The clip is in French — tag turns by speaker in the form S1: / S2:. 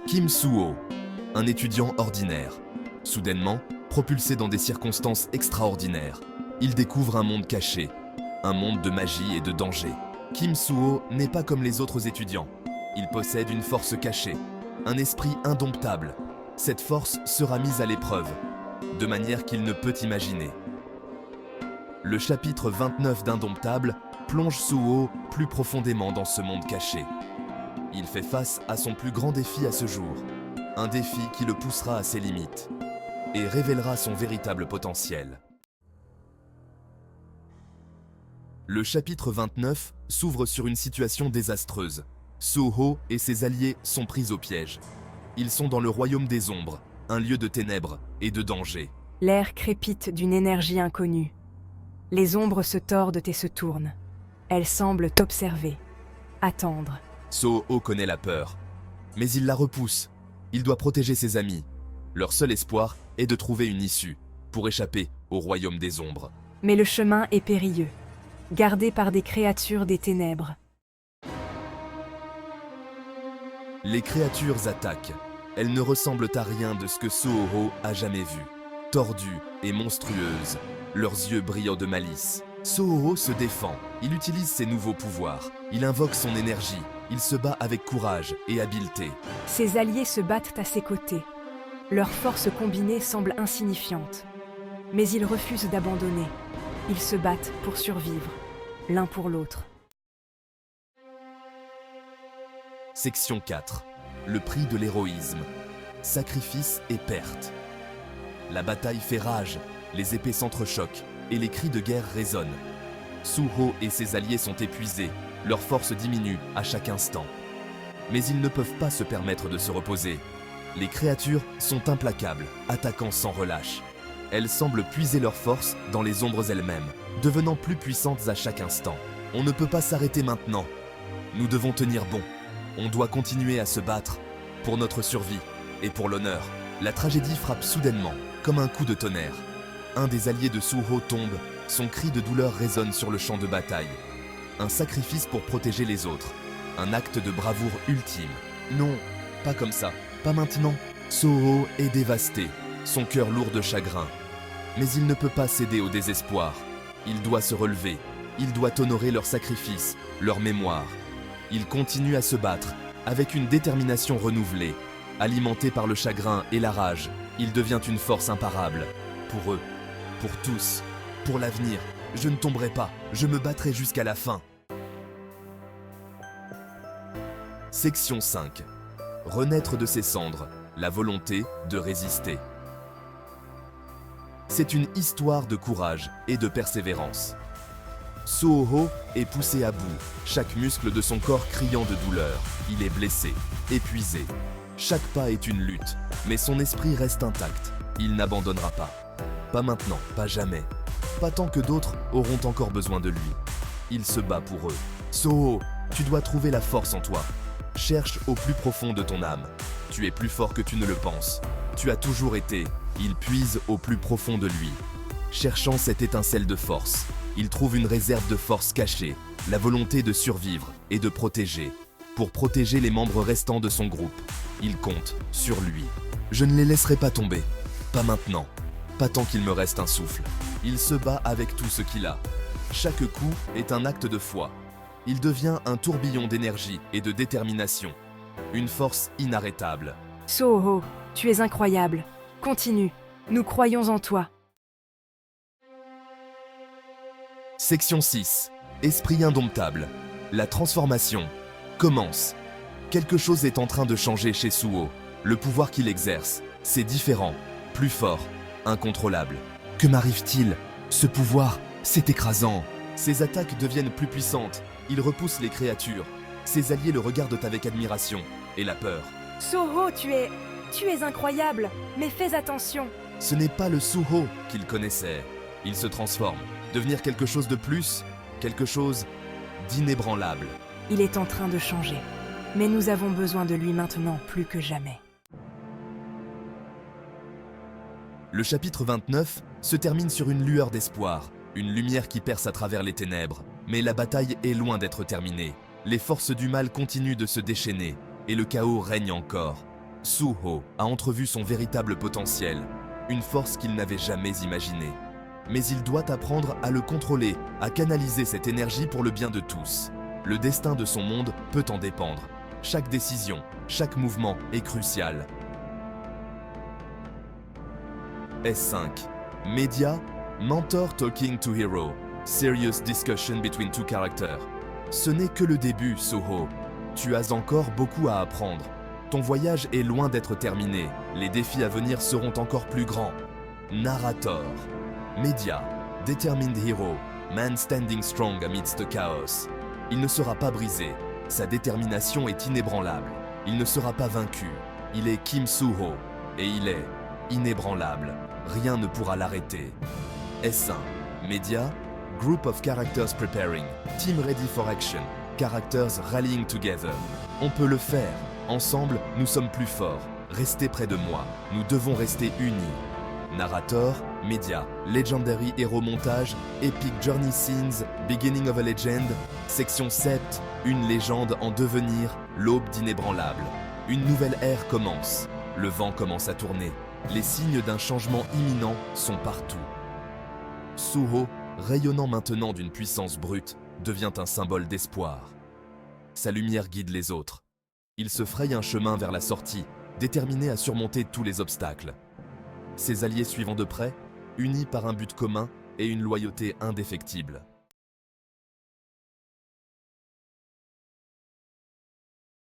S1: Kim Soo-ho, un étudiant ordinaire. Soudainement, propulsé dans des circonstances extraordinaires, il découvre un monde caché, un monde de magie et de danger. Kim Soo-ho n'est pas comme les autres étudiants. Il possède une force cachée, un esprit indomptable. Cette force sera mise à l'épreuve, de manière qu'il ne peut imaginer. Le chapitre 29 d'Indomptable plonge Soo-ho plus profondément dans ce monde caché. Il fait face à son plus grand défi à ce jour, un défi qui le poussera à ses limites et révélera son véritable potentiel. Le chapitre 29 s'ouvre sur une situation désastreuse. Soo-ho et ses alliés sont pris au piège. Ils sont dans le royaume des ombres, un lieu de ténèbres et de danger.
S2: L'air crépite d'une énergie inconnue. Les ombres se tordent et se tournent. Elles semblent t'observer, attendre.
S1: Soo-ho connaît la peur, mais il la repousse. Il doit protéger ses amis. Leur seul espoir est de trouver une issue pour échapper au royaume des ombres.
S2: Mais le chemin est périlleux, gardé par des créatures des ténèbres.
S1: Les créatures attaquent. Elles ne ressemblent à rien de ce que Soo-ho a jamais vu. Tordues et monstrueuses, leurs yeux brillants de malice. Soo-ho se défend. Il utilise ses nouveaux pouvoirs. Il invoque son énergie. Il se bat avec courage et habileté.
S2: Ses alliés se battent à ses côtés. Leur force combinée semble insignifiante. Mais ils refusent d'abandonner. Ils se battent pour survivre, l'un pour l'autre.
S1: Section 4. Le prix de l'héroïsme. Sacrifice et perte. La bataille fait rage, les épées s'entrechoquent et les cris de guerre résonnent. Soo-ho et ses alliés sont épuisés, leur force diminue à chaque instant. Mais ils ne peuvent pas se permettre de se reposer. Les créatures sont implacables, attaquant sans relâche. Elles semblent puiser leur force dans les ombres elles-mêmes, devenant plus puissantes à chaque instant. On ne peut pas s'arrêter maintenant. Nous devons tenir bon. On doit continuer à se battre, pour notre survie et pour l'honneur. La tragédie frappe soudainement, comme un coup de tonnerre. Un des alliés de Soo-ho tombe, son cri de douleur résonne sur le champ de bataille. Un sacrifice pour protéger les autres, un acte de bravoure ultime. Non, pas comme ça, pas maintenant. Soo-ho est dévasté, son cœur lourd de chagrin. Mais il ne peut pas céder au désespoir. Il doit se relever, il doit honorer leur sacrifice, leur mémoire. Il continue à se battre, avec une détermination renouvelée. Alimenté par le chagrin et la rage, il devient une force imparable. Pour eux, pour tous, pour l'avenir, je ne tomberai pas, je me battrai jusqu'à la fin. Section 5. Renaître de ses cendres, la volonté de résister. C'est une histoire de courage et de persévérance. Soo-ho est poussé à bout, chaque muscle de son corps criant de douleur. Il est blessé, épuisé. Chaque pas est une lutte, mais son esprit reste intact. Il n'abandonnera pas. Pas maintenant, pas jamais. Pas tant que d'autres auront encore besoin de lui. Il se bat pour eux. Soo-ho, tu dois trouver la force en toi. Cherche au plus profond de ton âme. Tu es plus fort que tu ne le penses. Tu as toujours été. Il puise au plus profond de lui. Cherchant cette étincelle de force, il trouve une réserve de force cachée, la volonté de survivre et de protéger. Pour protéger les membres restants de son groupe, il compte sur lui. Je ne les laisserai pas tomber. Pas maintenant. Pas tant qu'il me reste un souffle. Il se bat avec tout ce qu'il a. Chaque coup est un acte de foi. Il devient un tourbillon d'énergie et de détermination. Une force inarrêtable.
S2: Soo-ho, tu es incroyable. Continue, nous croyons en toi.
S1: Section 6. Esprit indomptable. La transformation commence. Quelque chose est en train de changer chez Soo-ho. Le pouvoir qu'il exerce, c'est différent, plus fort, incontrôlable. Que m'arrive-t-il? Ce pouvoir, c'est écrasant. Ses attaques deviennent plus puissantes. Il repousse les créatures. Ses alliés le regardent avec admiration et la peur.
S2: Soo-ho, tu es incroyable, mais fais attention.
S1: Ce n'est pas le Soo-ho qu'il connaissait. Il se transforme, devenir quelque chose de plus, quelque chose d'inébranlable.
S2: Il est en train de changer, mais nous avons besoin de lui maintenant plus que jamais.
S1: Le chapitre 29 se termine sur une lueur d'espoir, une lumière qui perce à travers les ténèbres. Mais la bataille est loin d'être terminée. Les forces du mal continuent de se déchaîner, et le chaos règne encore. Suho a entrevu son véritable potentiel, une force qu'il n'avait jamais imaginée. Mais il doit apprendre à le contrôler, à canaliser cette énergie pour le bien de tous. Le destin de son monde peut en dépendre. Chaque décision, chaque mouvement est crucial. S5. Media, Mentor Talking to Hero. Serious discussion between two characters. Ce n'est que le début, Suho. Tu as encore beaucoup à apprendre. Ton voyage est loin d'être terminé. Les défis à venir seront encore plus grands. Narrator. Media, Determined Hero. Man standing strong amidst the chaos. Il ne sera pas brisé. Sa détermination est inébranlable. Il ne sera pas vaincu. Il est Kim Suho. Et il est inébranlable. Rien ne pourra l'arrêter. S1. Media, Group of characters preparing. Team ready for action. Characters rallying together. On peut le faire. Ensemble, nous sommes plus forts. Restez près de moi. Nous devons rester unis. Narrator, Media, Legendary Hero Montage, Epic Journey Scenes, Beginning of a Legend, Section 7, une légende en devenir, l'aube d'inébranlable. Une nouvelle ère commence. Le vent commence à tourner. Les signes d'un changement imminent sont partout. Suho, rayonnant maintenant d'une puissance brute, devient un symbole d'espoir. Sa lumière guide les autres. Il se fraye un chemin vers la sortie, déterminé à surmonter tous les obstacles. Ses alliés suivant de près, unis par un but commun et une loyauté indéfectible.